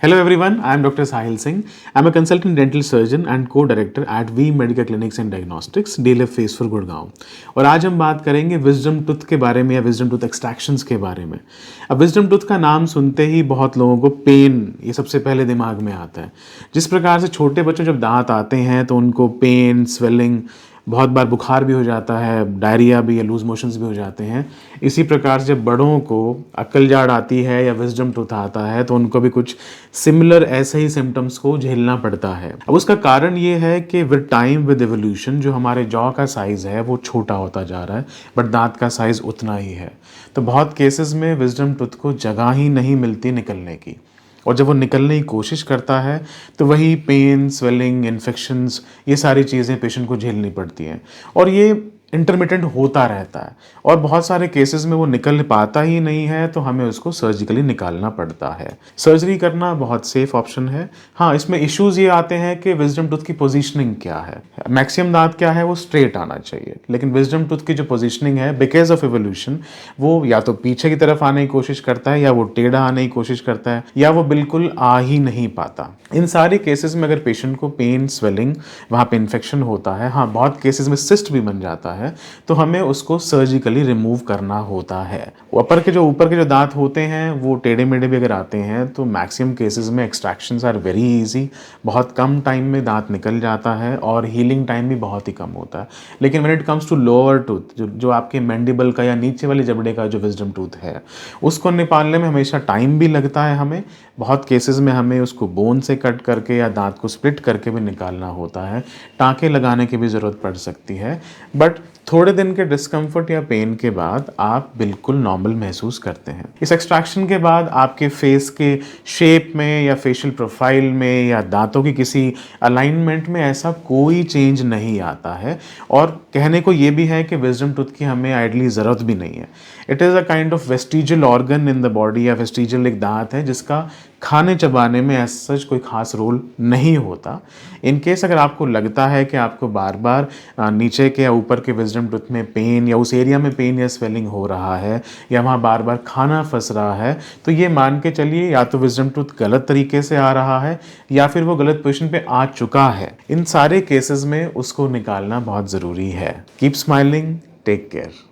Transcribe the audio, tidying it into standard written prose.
Hello everyone, I am Dr. Sahil Singh. I am a consultant dental surgeon and co-director at V Medical Clinics and Diagnostics, DLF Phase 4 Gurgaon. और आज हम बात करेंगे wisdom tooth के बारे में या विजडम टूथ एक्सट्रैक्शंस के बारे में। अब विजडम टूथ का नाम सुनते ही बहुत लोगों को पेन ये सबसे पहले दिमाग में आता है। जिस प्रकार से छोटे बच्चों जब दांत आते हैं तो उनको पेन, स्वेलिंग, बहुत बार बुखार भी हो जाता है, डायरिया भी या लूज मोशंस भी हो जाते हैं। इसी प्रकार से जब बड़ों को अक्ल जाड़ आती है या विजडम टूथ आता है तो उनको भी कुछ सिमिलर ऐसे ही सिम्टम्स को झेलना पड़ता है। अब उसका कारण ये है कि विद टाइम विद एवोल्यूशन जो हमारे जॉ का साइज़ है वो छोटा होता जा रहा है, बट दांत का साइज़ उतना ही है। तो बहुत केसेस में विजडम टूथ को जगह ही नहीं मिलती निकलने की, और जब वो निकलने की कोशिश करता है तो वही पेन, स्वेलिंग, इन्फेक्शंस, ये सारी चीज़ें पेशेंट को झेलनी पड़ती हैं और ये इंटरमिटेंट होता रहता है। और बहुत सारे केसेस में वो निकल पाता ही नहीं है तो हमें उसको सर्जिकली निकालना पड़ता है। सर्जरी करना बहुत सेफ ऑप्शन है। हाँ, इसमें इश्यूज़ ये आते हैं कि विजडम टूथ की पोजीशनिंग क्या है। मैक्सिमम दांत क्या है, वो स्ट्रेट आना चाहिए, लेकिन विजडम टूथ की जो पोजीशनिंग है बिकॉज ऑफ एवोल्यूशन वो या तो पीछे की तरफ आने की कोशिश करता है, या वो टेढ़ा आने की कोशिश करता है, या वो बिल्कुल आ ही नहीं पाता। इन सारे केसेस में अगर पेशेंट को पेन, स्वेलिंग, वहाँ पे इन्फेक्शन होता है, हाँ बहुत केसेस में सिस्ट भी बन जाता है, तो हमें उसको सर्जिकली रिमूव करना होता है। ऊपर के जो दांत होते हैं वो टेढ़े मेढ़े भी अगर आते हैं तो मैक्सिमम केसेस में एक्सट्रैक्शंस आर वेरी इजी। बहुत कम टाइम में दांत निकल जाता है और हीलिंग टाइम भी बहुत ही कम होता है। लेकिन when it comes to lower tooth, जो आपके मैंडिबल का या नीचे वाले जबड़े का जो विजडम टूथ है, उसको निकालने में हमेशा टाइम भी लगता है हमें। बहुत केसेस में हमें उसको बोन से कट करके या दांत को स्प्लिट करके भी निकालना होता है। टाँके लगाने की भी ज़रूरत पड़ सकती है, बट थोड़े दिन के डिस्कम्फर्ट या पेन के बाद आप बिल्कुल नॉर्मल महसूस करते हैं। इस एक्सट्रैक्शन के बाद आपके फेस के शेप में या फेशियल प्रोफाइल में या दांतों की किसी अलाइनमेंट में ऐसा कोई चेंज नहीं आता है। और कहने को ये भी है कि विजडम टूथ की हमें आइडली ज़रूरत भी नहीं है। It is a kind of vestigial organ in the body, या वेस्टिजियल एक दांत है जिसका खाने चबाने में एज सच कोई खास रोल नहीं होता। इन केस अगर आपको लगता है कि आपको बार बार नीचे के या ऊपर के विजडम टूथ में पेन या उस एरिया में पेन या स्वेलिंग हो रहा है, या वहाँ बार बार खाना फंस रहा है, तो ये मान के चलिए या तो विजडम टूथ गलत तरीके से आ रहा है या फिर वो गलत पोजीशन पे आ चुका है। इन सारे केसेस में उसको निकालना बहुत ज़रूरी है। Keep smiling, take care.